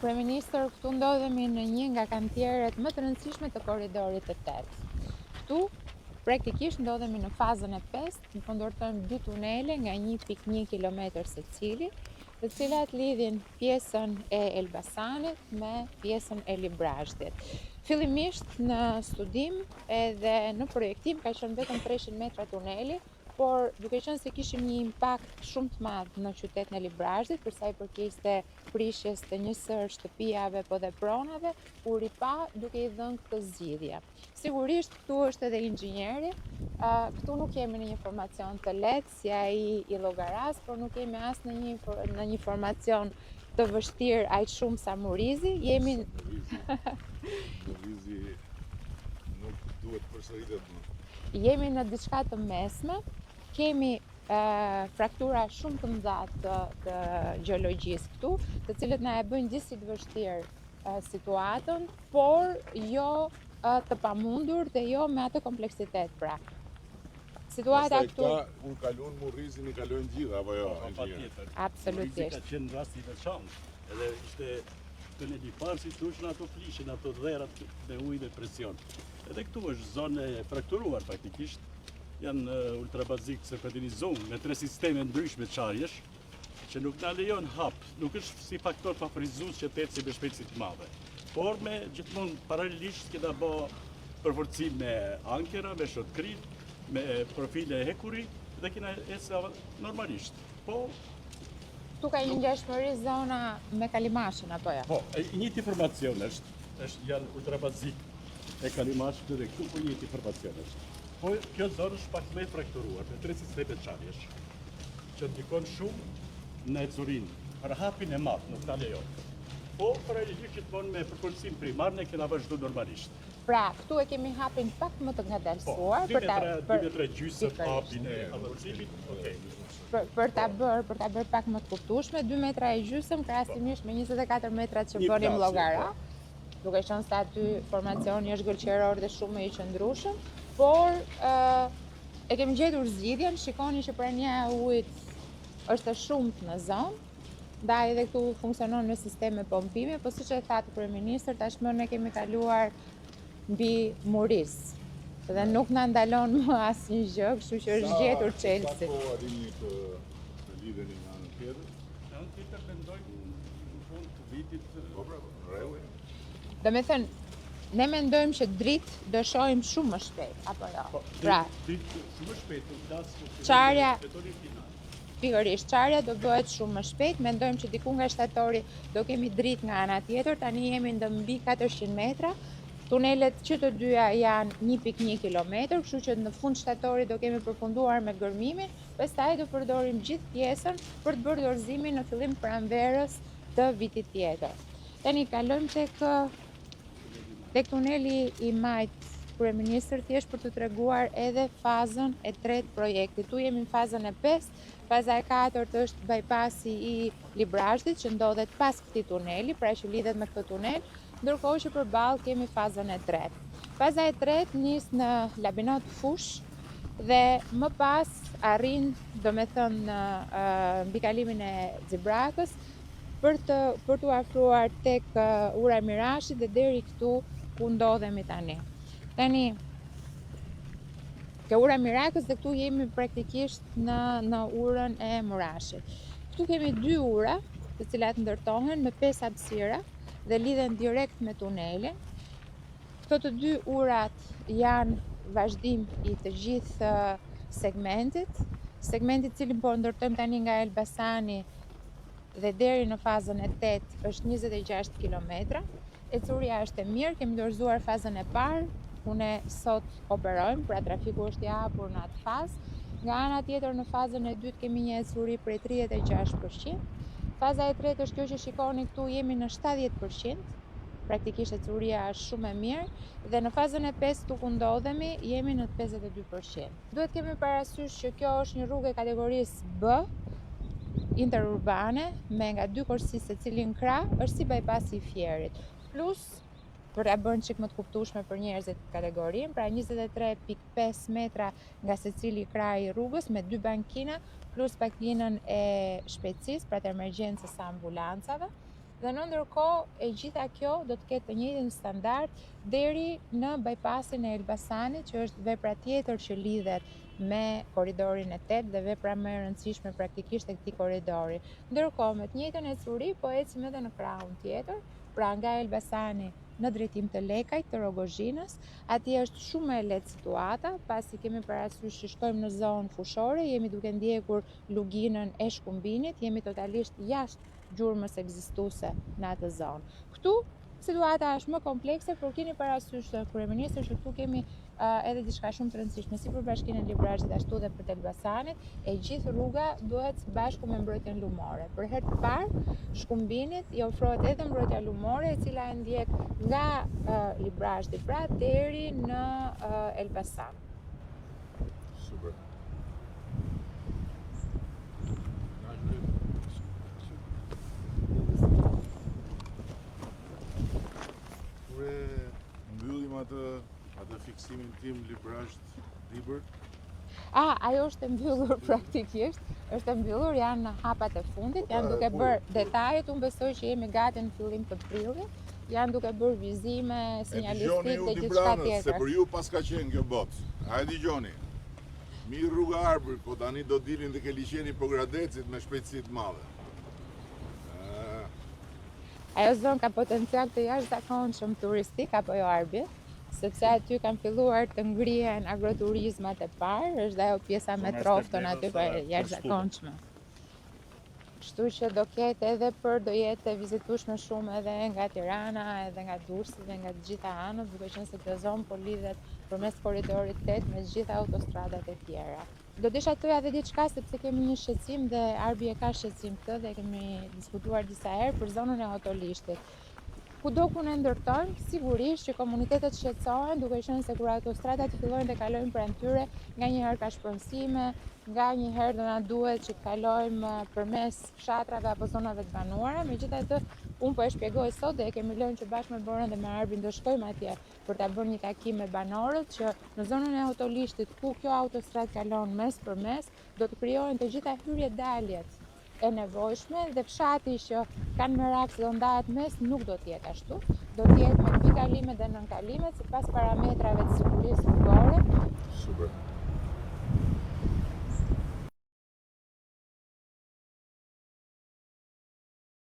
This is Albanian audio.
Kryeministër, këtu ndodhemi në një nga kantierët më të rëndësishme të korridorit të 8. Këtu praktikisht ndodhemi në fazën e 5, në ndërtojmë 2 tunele nga 1.1 km secili, të cilat lidhin pjesën e Elbasanit me pjesën e Librazhdit. Fillimisht në studim edhe në projektim ka qenë vetëm 300 metra tuneli, por duke qenë se kishim një impakt shumë të madh në qytetin e Librazhdit, për sa i përkiste prishjes të njësër shtëpiave po dhe pronave, u ripa duke i dhënë këtë zgjidhje. Sigurisht këtu është edhe inxhinieri, këtu nuk jemi në një formacion të lehtë si ai i llogaras, por nuk jemi as në një formacion të vështirë aq shumë sa Murizi, jemi Murizi nuk duhet përsëritet më. Jemi në diçka të mesme, kemi fraktura shumë të mëdha të gjeologjisë këtu, të cilët na e bëjnë disi të vështirë situatën, por jo të pamundur dhe jo me atë kompleksitet pra. Situata këtu Unë kalon Murrizin i kalojnë gjithë, apo jo? Patjetër. Absolutisht. Murrizi ka qenë rast i veçantë, edhe ishte tuneli i parë si thoshin ato flishin, ato dherat me ujë dhe presion. Edhe këtu është zonë e frakturuar praktikisht, janë ultrabazik serpentinizuar me 3 sisteme ndryshme qarjesh, që nuk na lejon hap, nuk është si faktor pafrizues që të ecë me shpejtësi të madhe. Por me gjithmonë paralelisht kena bë përforcim me ankera, me shotkrit, me profile hekuri dhe kena ecë normalisht. Po këtu ka një ngjashmëri zona me Kalimashën apo jo? Po, njëjti informacion është janë ultrabazik e Kalimashit dhe këtu po njëjti informacion është. Po kjo zonë është pak më e frakturuar me 3 sisteme qarjesh, që ndikon shumë në ecurinë, për hapin e madh, nuk ta lejon. Po paralelisht gjithmonë me përforcim primar ne kena vazhdu normalisht. Pra, këtu e kemi hapin pak më të ngadalësuar Po, 2 metra gjysëm hapin e përforcimit, okej. Për ta bërë pak më të kuptueshme, 2 metra e gjysëm krahasimisht me 24 metrat që bënim llogara, duke qenë se aty formacioni është gëlqeror dhe shumë i qëndrueshëm, por e kemi gjetur zgjidhjen, shikoni që prania e ujit është e shumtë në zonë, ndaj edhe këtu funksionon me sisteme pompimi, po siç e thatë kryeministër, tashmë ne kemi kaluar mbi Muriz. Dhe nuk na ndalon më asnjë gjë, kështu që është gjetur Chelsea. Sa po arrini të lidheni në anën tjetër? Në anën tjetër mendojmë në fund të vitit. Po pra, rrehu. Domethënë, ne mendojmë që dritë do shohim shumë më shpejt, apo jo? Pra, dritë shumë shpejt, qarja pikërisht, qarja do bëhet shumë më shpejt, mendojmë që diku nga shtatori do kemi dritë nga ana tjetër, tani jemi ndë mbi 400 metra, tunelet që të dyja janë 1.1 km, kështu që në fund shtatori do kemi përfunduar me gërmimin, pastaj do përdorim gjithë pjesën për të bërë dorëzimin në fillim pranverës të vitit tjetër. Tani kalojmë tek tuneli i Majt, kryeministër, thjesht për të treguar edhe fazën e 3 projektit. Tu jemi në fazën e 5, faza e 4 është bypassi i Librazhdit që ndodhet pas këtij tuneli, pra që lidhet me këtë tunel, ndërkohë që përballë kemi fazën e 3. Faza e 3 nis në Labinot Fush dhe më pas arrin, domethënë mbi kalimin e Xibrakës për t'u afruar tek ura e Mirashit dhe deri këtu ku ndodhemi tani. Tani ke ura e Mirakës dhe këtu jemi praktikisht në urën e Murashit. Këtu kemi 2 ura, të cilat ndërtohen me 5 hapësira dhe lidhen direkt me tunelin. Këto të 2 urat janë vazhdim i të gjithë segmentit cilin po ndërtojmë tani nga Elbasani dhe deri në fazën e 8 është 26 km. Ecuria është e mirë, kemi dorëzuar fazën e parë, ku ne sot operojmë, pra trafiku është i hapur në atë fazë. Nga ana tjetër në fazën e dytë kemi një ecuri prej 36%. Faza e tretë është kjo që shikoni këtu, jemi në 70%, praktikisht ecuria është shumë e mirë, dhe në fazën e 5 ku ndodhemi jemi në 52%. Duhet kemi parasysh që kjo është një rrugë e kategorisë B, interurbane, me nga 2 korsi secilin krah, është si bypassi i Fierit. Plus, për ta bërë çik më të kuptueshme për njerëzit kategorinë, pra 23.5 metra nga secili krah i rrugës me 2 bankina plus makinën e shpejtësisë, pra të emergjencës së ambulancave. dhe në ndërkohë e gjitha kjo do të ketë të njëjtin standard deri në bypassin e Elbasanit, që është vepra tjetër që lidhet me korridorin e 8 dhe vepra më e rëndësishme praktikisht e këtij korridori. Ndërkohë me të njëjtën ecuri po ecim edhe në krahun tjetër, pra nga Elbasani në drejtim të Lekajt, të Rogozhinës. Atje është shumë e lehtë situata, pasi kemi parasysh që shkojmë në zonë fushore, jemi duke ndjekur luginën e Shkumbinit, jemi totalisht jashtë gjurmës ekzistuese në atë zonë. Këtu situata është më komplekse, por keni parasysh kryeministër që këtu kemi edhe diçka shumë të rëndësishme si për Bashkinë e Librazhit ashtu dhe për të Elbasanit, e gjithë rruga duhet bashku me mbrojtjen lumore. Për herë të parë, Shkumbinit i ofrohet edhe mbrojtja lumore, e cila e ndjek nga Librazhti pra deri në Elbasan. Super. Kur e mbyllim atë fiksimin tim Librazht-Dibër, Ajo është e mbyllur praktikisht, është e mbyllur, janë hapat e fundit, janë duke bërë detajet, unë besoj që jemi gati në fillim të prillit, janë duke bërë vizime, sinjalistik dhe gjithçka tjetër. Se për ju pas ka qenë kjo botë. Hajde dëgjoni. Mirë rruga Arbër, po tani do dilin dhe ke liqeni po Gradecit me shpejtësi të madhe. Ajo zonë ka potencial të jashtëzakonshëm turistik apo jo Arbi, sepse aty kanë filluar të ngrihen agroturizmat e parë, është ajo pjesa me trofton aty për jashtëzakonshme. Kështu që do ketë edhe do jetë vizitueshme shumë edhe nga Tirana, edhe nga Durrësi dhe nga të gjitha anët, duke qenë se kjo zonë po lidhet përmes korridorit 8 me të gjitha autostradat e tjera. Do desha të thoja edhe diçka sepse kemi një shqetësim dhe Arbi e ka shqetësim këtë dhe kemi diskutuar disa herë për zonën e Autolishtit. Kudo ku ne ndërtojmë, sigurisht që komunitetet shqetësohen, duke qenë se kur autostradat fillojnë të kalojnë pranë tyre, nganjëherë ka shpërndësime, nganjëherë do na duhet që të kalojmë përmes fshatrave apo zonave të banuara. Megjithatë, unë po e shpjegoj sot dhe e kemi lënë që bashkë me Borën dhe me Arbin do shkojmë atje për ta bërë një takim me banorët, që në zonën e Autolishtit ku kjo autostradë kalon mes për mes, do të krijohen të gjitha hyrje-daljet e nevojshme dhe fshati që kanë merak se do ndahet mes nuk do të jetë ashtu, do të jetë me mbikalime dhe nënkalimet sipas parametrave të sigurisë rrugore. Super.